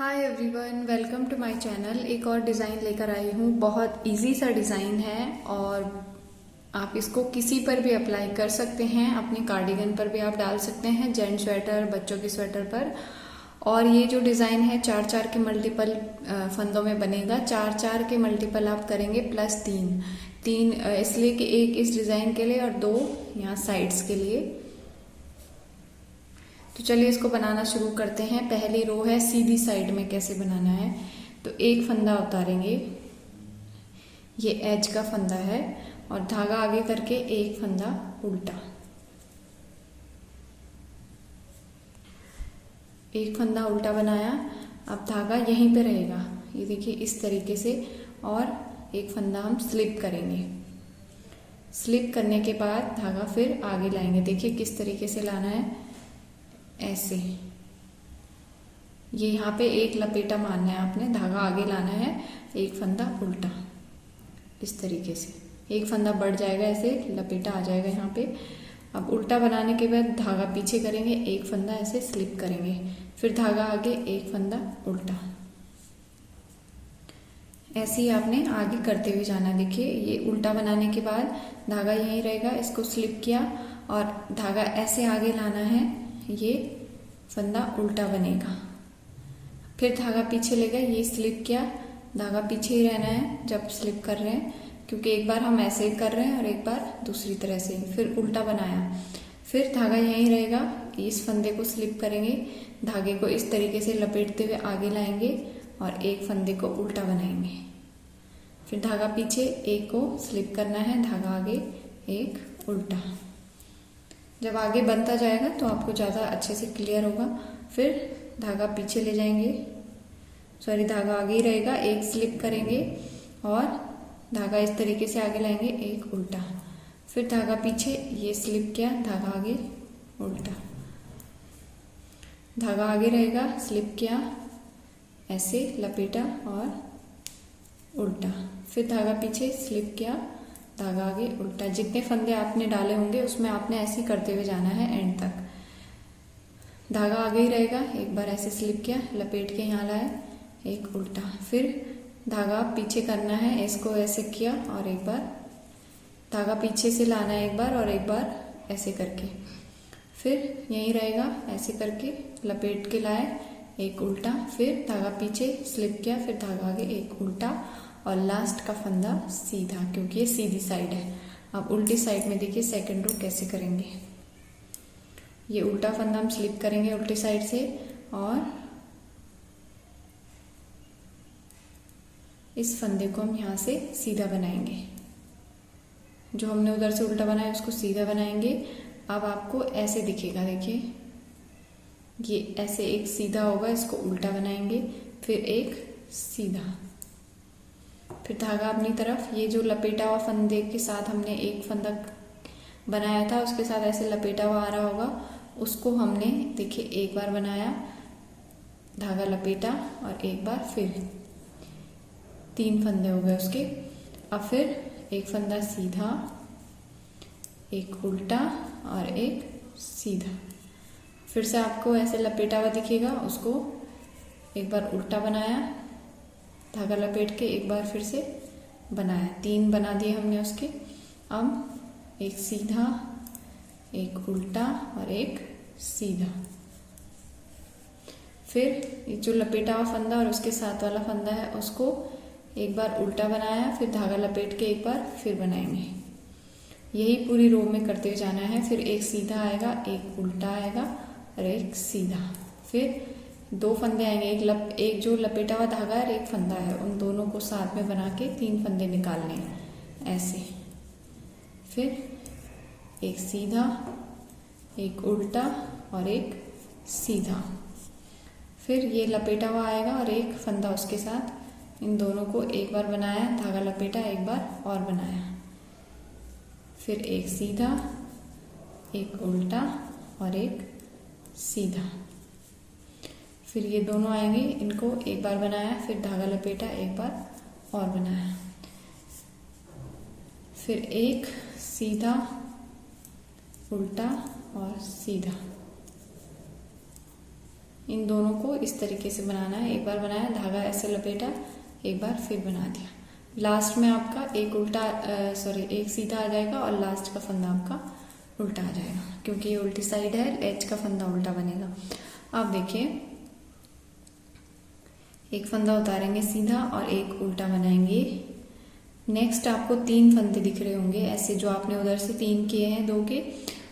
Hi everyone, welcome to my channel. एक और design लेकर आई हूँ। बहुत इजी सा डिज़ाइन है और आप इसको किसी पर भी अप्लाई कर सकते हैं। अपने कार्डिगन पर भी आप डाल सकते हैं, जेंट स्वेटर, बच्चों की स्वेटर पर। और ये जो डिज़ाइन है 4-4 के मल्टीपल फंदों में बनेगा। 4-4 के मल्टीपल आप करेंगे प्लस 3 इसलिए कि एक इस डिज़ाइन के लिए और 2 यहाँ साइड्स के लिए। तो चलिए इसको बनाना शुरू करते हैं। पहली रो है सीधी साइड में कैसे बनाना है। तो एक फंदा उतारेंगे, ये एज का फंदा है, और धागा आगे करके एक फंदा उल्टा, एक फंदा उल्टा बनाया। अब धागा यहीं पे रहेगा, ये देखिए इस तरीके से, और एक फंदा हम स्लिप करेंगे। स्लिप करने के बाद धागा फिर आगे लाएंगे। देखिए किस तरीके से लाना है, ऐसे। ये यहाँ पे एक लपेटा मारना है आपने, धागा आगे लाना है, एक फंदा उल्टा, इस तरीके से। एक फंदा बढ़ जाएगा, ऐसे लपेटा आ जाएगा यहाँ पे। अब उल्टा बनाने के बाद धागा पीछे करेंगे, एक फंदा ऐसे स्लिप करेंगे, फिर धागा आगे, एक फंदा उल्टा। ऐसे ही आपने आगे करते हुए जाना। देखिए ये उल्टा बनाने के बाद धागा यहीं रहेगा, इसको स्लिप किया और धागा ऐसे आगे लाना है, ये फंदा उल्टा बनेगा। फिर धागा पीछे ले गए, ये स्लिप किया, धागा पीछे ही रहना है जब स्लिप कर रहे हैं, क्योंकि एक बार हम ऐसे कर रहे हैं और एक बार दूसरी तरह से। फिर उल्टा बनाया, फिर धागा यहीं रहेगा, इस फंदे को स्लिप करेंगे, धागे को इस तरीके से लपेटते हुए आगे लाएंगे और एक फंदे को उल्टा बनाएंगे। फिर धागा पीछे, एक को स्लिप करना है, धागा आगे, एक उल्टा। जब आगे बनता जाएगा तो आपको ज़्यादा अच्छे से क्लियर होगा। फिर धागा पीछे ले जाएंगे, धागा आगे ही रहेगा, एक स्लिप करेंगे और धागा इस तरीके से आगे लाएंगे, एक उल्टा। फिर धागा पीछे, ये स्लिप किया, धागा आगे, उल्टा। धागा आगे रहेगा, स्लिप किया, ऐसे लपेटा और उल्टा। फिर धागा पीछे, स्लिप किया, धागा आगे, उल्टा। जितने फंदे आपने डाले होंगे उसमें आपने ऐसे ही करते हुए जाना है एंड तक। धागा आगे ही रहेगा, एक बार ऐसे स्लिप किया, लपेट के यहाँ लाए, एक उल्टा। फिर धागा पीछे करना है, इसको ऐसे किया और एक बार धागा पीछे से लाना है, एक बार और एक बार ऐसे करके। फिर यहीं रहेगा, ऐसे करके लपेट के लाए, एक उल्टा। फिर धागा पीछे स्लिप किया, फिर धागा आगे, एक उल्टा, और लास्ट का फंदा सीधा, क्योंकि ये सीधी साइड है। अब उल्टी साइड में देखिए सेकंड रो कैसे करेंगे। ये उल्टा फंदा हम स्लिप करेंगे उल्टी साइड से, और इस फंदे को हम यहाँ से सीधा बनाएंगे। जो हमने उधर से उल्टा बनाया उसको सीधा बनाएंगे। अब आपको ऐसे दिखेगा, देखिए ये ऐसे एक सीधा होगा, इसको उल्टा बनाएंगे, फिर एक सीधा। फिर धागा अपनी तरफ, ये जो लपेटा हुआ फंदे के साथ हमने एक फंदा बनाया था उसके साथ ऐसे लपेटा हुआ आ रहा होगा, उसको हमने देखिए एक बार बनाया, धागा लपेटा और एक बार, फिर 3 फंदे हो गए उसके। अब फिर एक फंदा सीधा, एक उल्टा और एक सीधा। फिर से आपको ऐसे लपेटा हुआ दिखेगा, उसको एक बार उल्टा बनाया, धागा लपेट के एक बार फिर से बनाया, 3 बना दिए हमने उसके। अब एक सीधा, एक उल्टा और एक सीधा। फिर ये जो लपेटा हुआ फंदा और उसके साथ वाला फंदा है उसको एक बार उल्टा बनाया, फिर धागा लपेट के एक बार फिर बनाएंगे। यही पूरी रो में करते हुए जाना है। फिर एक सीधा आएगा, एक उल्टा आएगा और एक सीधा। फिर 2 फंदे आएंगे, एक जो लपेटा हुआ धागा है और एक फंदा है, उन दोनों को साथ में बना के 3 फंदे निकालने हैं ऐसे। फिर एक सीधा, एक उल्टा और एक सीधा। फिर ये लपेटा हुआ आएगा और एक फंदा उसके साथ, इन दोनों को एक बार बनाया, धागा लपेटा, एक बार और बनाया। फिर एक सीधा, एक उल्टा और एक सीधा। फिर ये दोनों आएंगे, इनको एक बार बनाया, फिर धागा लपेटा, एक बार और बनाया। फिर एक सीधा, उल्टा और सीधा। इन दोनों को इस तरीके से बनाना है। एक बार बनाया, धागा ऐसे लपेटा, एक बार फिर बना दिया। लास्ट में आपका एक उल्टा एक सीधा आ जाएगा और लास्ट का फंदा आपका उल्टा आ जाएगा, क्योंकि ये उल्टी साइड है, एज का फंदा उल्टा बनेगा। आप देखिए, एक फंदा उतारेंगे सीधा और एक उल्टा बनाएंगे। नेक्स्ट आपको 3 फंदे दिख रहे होंगे ऐसे, जो आपने उधर से 3 किए हैं 2 के,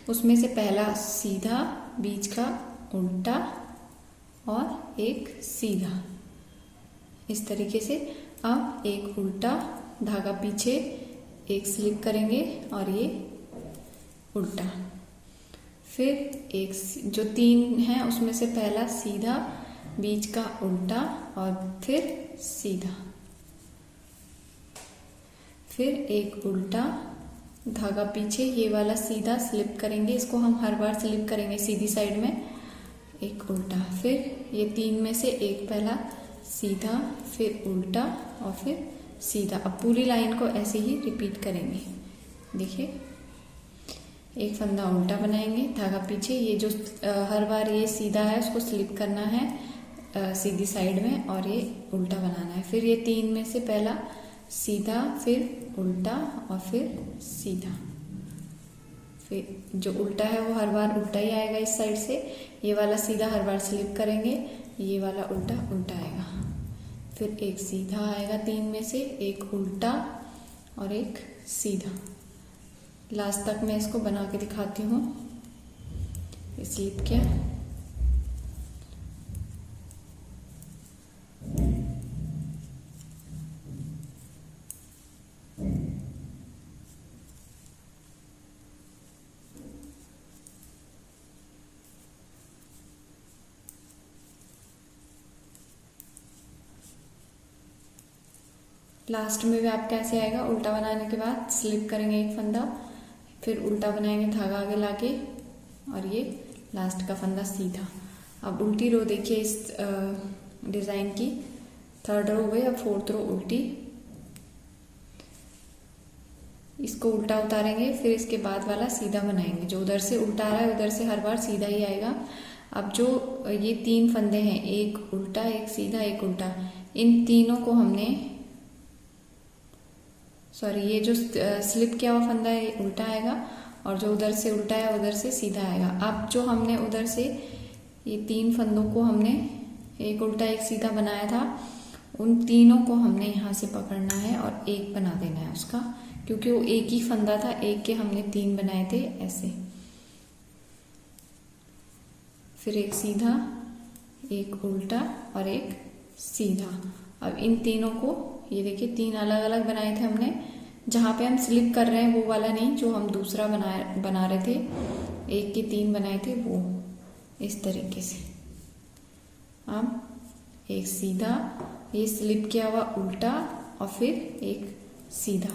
उसमें से पहला सीधा, बीच का उल्टा और एक सीधा, इस तरीके से। अब एक उल्टा, धागा पीछे, एक स्लिप करेंगे और ये उल्टा। फिर एक जो 3 है उसमें से पहला सीधा, बीच का उल्टा और फिर सीधा। फिर एक उल्टा, धागा पीछे, ये वाला सीधा स्लिप करेंगे, इसको हम हर बार स्लिप करेंगे सीधी साइड में, एक उल्टा। फिर ये 3 में से एक पहला सीधा, फिर उल्टा और फिर सीधा। अब पूरी लाइन को ऐसे ही रिपीट करेंगे। देखिए, एक फंदा उल्टा बनाएंगे, धागा पीछे, ये जो हर बार ये सीधा है उसको स्लिप करना है सीधी साइड में और ये उल्टा बनाना है। फिर ये 3 में से पहला सीधा, फिर उल्टा और फिर सीधा। फिर जो उल्टा है वो हर बार उल्टा ही आएगा इस साइड से, ये वाला सीधा हर बार स्लिप करेंगे, ये वाला उल्टा उल्टा आएगा। फिर एक सीधा आएगा 3 में से, एक उल्टा और एक सीधा। लास्ट तक मैं इसको बना के दिखाती हूँ। स्लिप किया, लास्ट में भी आपका ऐसे आएगा। उल्टा बनाने के बाद स्लिप करेंगे एक फंदा, फिर उल्टा बनाएंगे धागा आगे लाके और ये लास्ट का फंदा सीधा। अब उल्टी रो देखिए इस डिजाइन की, 3rd रो हो गई, अब 4th रो उल्टी। इसको उल्टा उतारेंगे, फिर इसके बाद वाला सीधा बनाएंगे। जो उधर से उल्टा आ रहा है उधर से हर बार सीधा ही आएगा। अब जो ये 3 फंदे हैं, एक उल्टा, एक सीधा, एक उल्टा, इन तीनों को हमने ये जो स्लिप किया हुआ फंदा है ये उल्टा आएगा और जो उधर से उल्टा है उधर से सीधा आएगा। अब जो हमने उधर से ये 3 फंदों को हमने एक उल्टा एक सीधा बनाया था, उन तीनों को हमने यहाँ से पकड़ना है और एक बना देना है उसका, क्योंकि वो एक ही फंदा था, एक के हमने 3 बनाए थे ऐसे। फिर एक सीधा, एक उल्टा और एक सीधा। अब इन तीनों को, ये देखिए 3 अलग अलग बनाए थे हमने। जहाँ पे हम स्लिप कर रहे हैं वो वाला नहीं, जो हम दूसरा बना रहे थे, एक के 3 बनाए थे वो, इस तरीके से। अब एक सीधा, ये स्लिप किया हुआ उल्टा और फिर एक सीधा।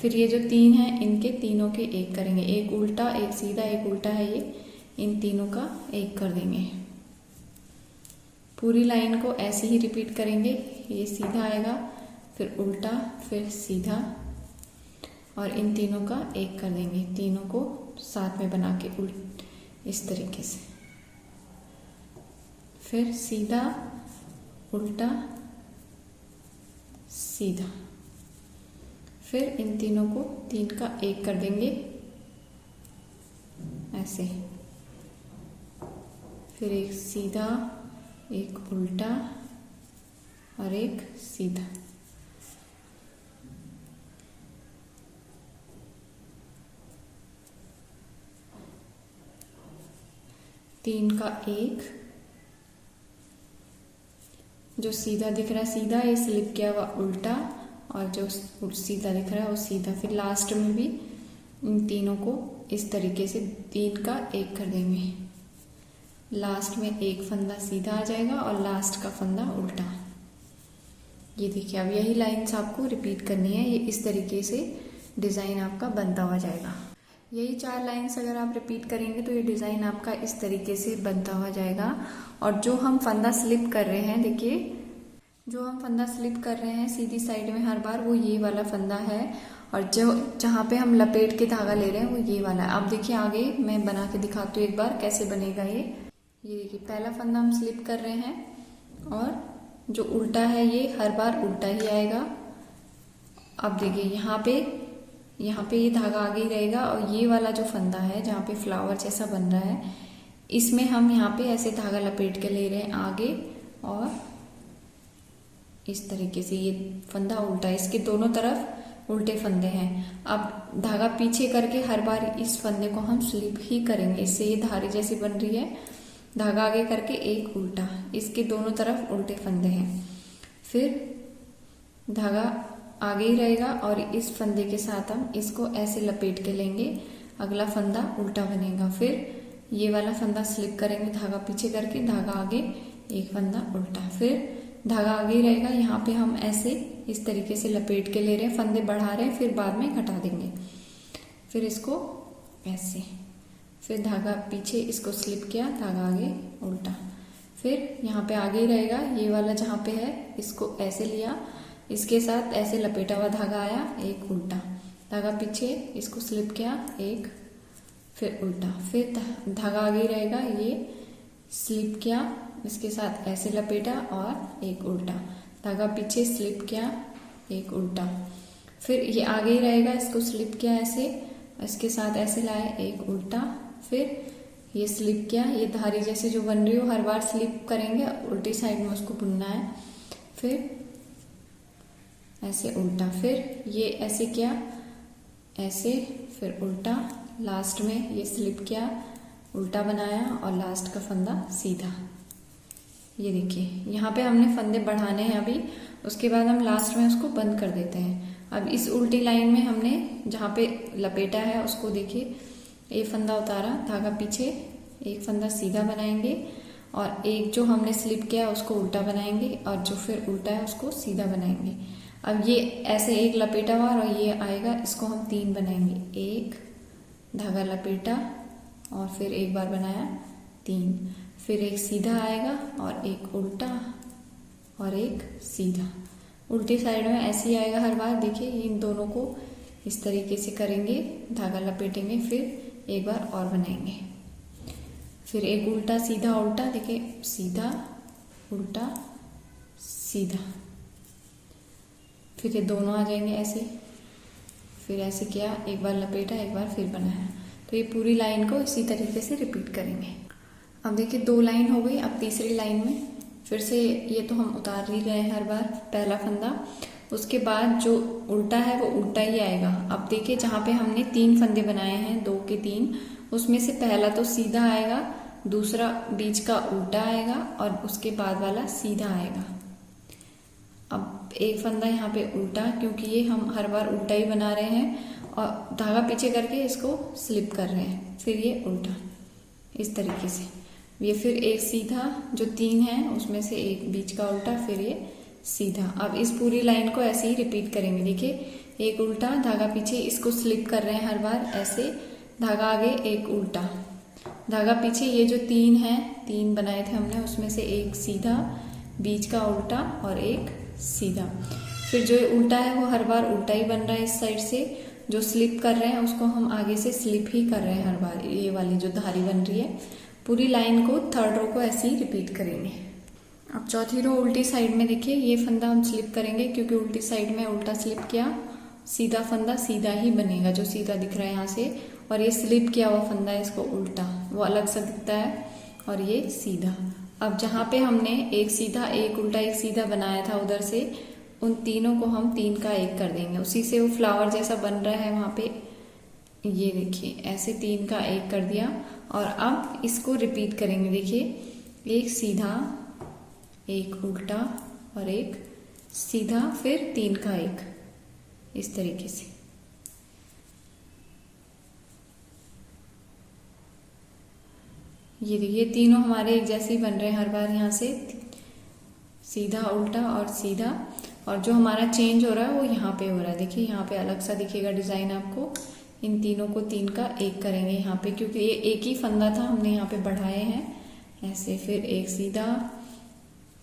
फिर ये जो 3 हैं इनके तीनों के एक करेंगे, एक उल्टा, एक सीधा, एक उल्टा है ये, इन तीनों का एक कर देंगे। पूरी लाइन को ऐसे ही रिपीट करेंगे। ये सीधा आएगा, फिर उल्टा, फिर सीधा और इन तीनों का एक कर देंगे, तीनों को साथ में बना के इस तरीके से। फिर सीधा, उल्टा, सीधा, फिर इन तीनों को 3 का एक कर देंगे ऐसे। फिर एक सीधा, एक उल्टा और एक सीधा। तीन का एक, जो सीधा दिख रहा है सीधा, ये स्लिप किया हुआ उल्टा और जो सीधा दिख रहा है वो सीधा। फिर लास्ट में भी इन तीनों को इस तरीके से 3 का एक कर देंगे। लास्ट में एक फंदा सीधा आ जाएगा और लास्ट का फंदा उल्टा। ये देखिए, अब यही लाइंस आपको रिपीट करनी है। ये इस तरीके से डिज़ाइन आपका बनता हुआ जाएगा। यही 4 लाइंस अगर आप रिपीट करेंगे तो ये डिज़ाइन आपका इस तरीके से बनता हुआ जाएगा। और जो हम फंदा स्लिप कर रहे हैं, देखिए जो हम फंदा स्लिप कर रहे हैं सीधी साइड में हर बार, वो ये वाला फंदा है। और जो जहाँ पे हम लपेट के धागा ले रहे हैं वो ये वाला है। अब देखिए आगे मैं बना के दिखाती हूँ एक बार कैसे बनेगा ये। ये देखिए पहला फंदा हम स्लिप कर रहे हैं और जो उल्टा है ये हर बार उल्टा ही आएगा। अब देखिए यहाँ पे ये धागा आगे ही रहेगा और ये वाला जो फंदा है जहाँ पे फ्लावर जैसा बन रहा है इसमें हम यहाँ पे ऐसे धागा लपेट के ले रहे हैं आगे और इस तरीके से ये फंदा उल्टा है, इसके दोनों तरफ उल्टे फंदे हैं। अब धागा पीछे करके हर बार इस फंदे को हम स्लिप ही करेंगे, इससे ये धारी जैसी बन रही है। धागा आगे करके एक उल्टा, इसके दोनों तरफ उल्टे फंदे हैं। फिर धागा आगे ही रहेगा और इस फंदे के साथ हम इसको ऐसे लपेट के लेंगे, अगला फंदा उल्टा बनेगा। फिर ये वाला फंदा स्लिप करेंगे धागा पीछे करके, धागा आगे एक फंदा उल्टा, फिर धागा आगे ही रहेगा। यहाँ पे हम ऐसे इस तरीके से लपेट के ले रहे हैं, फंदे बढ़ा रहे हैं, फिर बाद में घटा देंगे। फिर इसको ऐसे, फिर धागा पीछे इसको स्लिप किया, धागा आगे उल्टा, फिर यहाँ पे आगे ही रहेगा। ये वाला जहाँ पे है इसको ऐसे लिया, इसके साथ ऐसे लपेटा हुआ धागा आया, एक उल्टा, धागा पीछे इसको स्लिप किया, एक, फिर उल्टा, फिर धागा आगे ही रहेगा, ये स्लिप किया, इसके साथ ऐसे लपेटा और एक उल्टा, धागा पीछे स्लिप किया, एक उल्टा, फिर ये आगे ही रहेगा, इसको स्लिप किया ऐसे, इसके साथ ऐसे लाए, एक उल्टा, फिर ये स्लिप किया, ये धारी जैसे जो बन रही हो हर बार स्लिप करेंगे, उल्टी साइड में उसको बुनना है, फिर ऐसे उल्टा, फिर ये ऐसे किया, ऐसे, फिर उल्टा, लास्ट में ये स्लिप किया, उल्टा बनाया और लास्ट का फंदा सीधा। ये देखिए यहाँ पे हमने फंदे बढ़ाने हैं अभी, उसके बाद हम लास्ट में उसको बंद कर देते हैं। अब इस उल्टी लाइन में हमने जहाँ पे लपेटा है उसको देखिए, एक फंदा उतारा, धागा पीछे, एक फंदा सीधा बनाएंगे और एक जो हमने स्लिप किया उसको उल्टा बनाएंगे और जो फिर उल्टा है उसको सीधा बनाएंगे। अब ये ऐसे एक लपेटा हुआ और ये आएगा, इसको हम 3 बनाएंगे, एक धागा लपेटा और फिर एक बार बनाया 3, फिर एक सीधा आएगा और एक उल्टा और एक सीधा, उल्टी साइड में ऐसे ही आएगा हर बार। देखिए इन दोनों को इस तरीके से करेंगे, धागा लपेटेंगे, फिर एक बार और बनाएंगे, फिर एक उल्टा सीधा उल्टा, देखिए सीधा उल्टा सीधा, फिर ये दोनों आ जाएंगे ऐसे, फिर ऐसे किया, एक बार लपेटा, एक बार फिर बनाया। तो ये पूरी लाइन को इसी तरीके से रिपीट करेंगे। अब देखिए 2 लाइन हो गई, अब तीसरी लाइन में फिर से ये तो हम उतार ही रहे हैं हर बार पहला फंदा, उसके बाद जो उल्टा है वो उल्टा ही आएगा। अब देखिए जहाँ पे हमने 3 फंदे बनाए हैं, 2 के 3, उसमें से पहला तो सीधा आएगा, दूसरा बीच का उल्टा आएगा और उसके बाद वाला सीधा आएगा। अब एक फंदा यहाँ पे उल्टा, क्योंकि ये हम हर बार उल्टा ही बना रहे हैं और धागा पीछे करके इसको स्लिप कर रहे हैं, फिर ये उल्टा इस तरीके से, ये फिर एक सीधा, जो 3 है उसमें से एक बीच का उल्टा, फिर ये सीधा। अब इस पूरी लाइन को ऐसे ही रिपीट करेंगे। देखिए एक उल्टा, धागा पीछे, इसको स्लिप कर रहे हैं हर बार ऐसे, धागा आगे एक उल्टा, धागा पीछे, ये जो 3 है, 3 बनाए थे हमने उसमें से एक सीधा, बीच का उल्टा और एक सीधा। फिर जो उल्टा है वो हर बार उल्टा ही बन रहा है इस साइड से, जो स्लिप कर रहे हैं उसको हम आगे से स्लिप ही कर रहे हैं हर बार, ये वाली जो धारी बन रही है। पूरी लाइन को 3rd रो को ऐसे ही रिपीट करेंगे। अब 4थी रो उल्टी साइड में देखिए, ये फंदा हम स्लिप करेंगे क्योंकि उल्टी साइड में उल्टा स्लिप किया, सीधा फंदा सीधा ही बनेगा जो सीधा दिख रहा है यहाँ से, और ये स्लिप किया हुआ फंदा है इसको उल्टा, वो अलग सा दिखता है, और ये सीधा। अब जहाँ पे हमने एक सीधा एक उल्टा एक सीधा बनाया था उधर से, उन तीनों को हम 3 का 1 कर देंगे, उसी से वो फ्लावर जैसा बन रहा है वहाँ पे। ये देखिए ऐसे 3 का 1 कर दिया और अब इसको रिपीट करेंगे। देखिए एक सीधा, एक उल्टा और एक सीधा, फिर 3 का 1, इस तरीके से। ये देखिए तीनों हमारे एक जैसे ही बन रहे हैं हर बार, यहाँ से सीधा उल्टा और सीधा, और जो हमारा चेंज हो रहा है वो यहाँ पे हो रहा है। देखिए यहाँ पे अलग सा दिखेगा डिजाइन आपको। इन तीनों को 3 का 1 करेंगे यहाँ पे, क्योंकि ये एक ही फंदा था, हमने यहाँ पे बढ़ाए हैं ऐसे। फिर एक सीधा,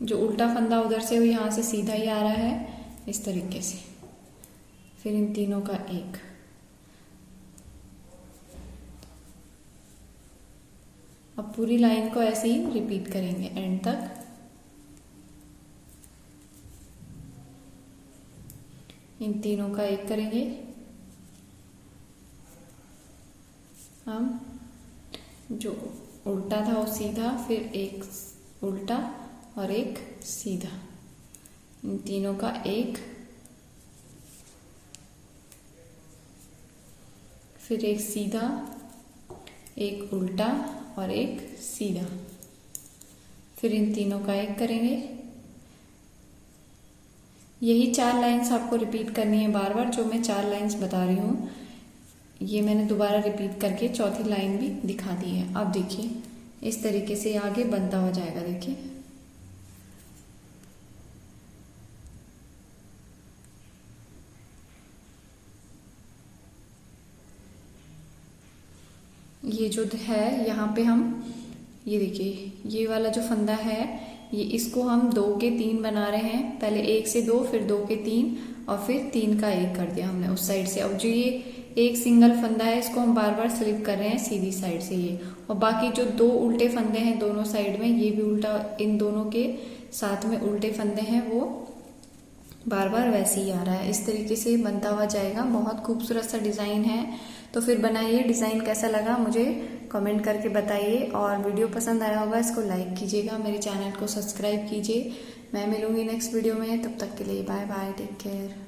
जो उल्टा फंदा उधर से वो यहाँ से सीधा ही आ रहा है इस तरीके से। फिर इन तीनों का 1, अब पूरी लाइन को ऐसे ही रिपीट करेंगे एंड तक। इन तीनों का एक करेंगे हम, जो उल्टा था वो सीधा, फिर एक उल्टा और एक सीधा, इन तीनों का एक, फिर एक सीधा, एक उल्टा और एक सीधा, फिर इन तीनों का एक करेंगे। यही 4 लाइंस आपको रिपीट करनी है बार बार, जो मैं 4 लाइंस बता रही हूँ ये मैंने दोबारा रिपीट करके चौथी लाइन भी दिखा दी है। अब देखिए इस तरीके से आगे बनता हो जाएगा। देखिए ये जो है यहाँ पे हम, ये देखिए ये वाला जो फंदा है ये, इसको हम 2 के 3 बना रहे हैं। पहले 1 से 2, फिर 2 के 3 और फिर 3 का 1 कर दिया हमने उस साइड से। अब जो ये एक सिंगल फंदा है इसको हम बार बार स्लिप कर रहे हैं सीधी साइड से ये, और बाकी जो 2 उल्टे फंदे हैं दोनों साइड में, ये भी उल्टा, इन दोनों के साथ में उल्टे फंदे हैं वो बार बार वैसे ही आ रहा है। इस तरीके से बनता हुआ जाएगा। बहुत खूबसूरत सा डिज़ाइन है। तो फिर बनाइए, डिज़ाइन कैसा लगा मुझे कमेंट करके बताइए, और वीडियो पसंद आया होगा इसको लाइक कीजिएगा, मेरे चैनल को सब्सक्राइब कीजिए। मैं मिलूंगी नेक्स्ट वीडियो में, तब तक के लिए बाय बाय, टेक केयर।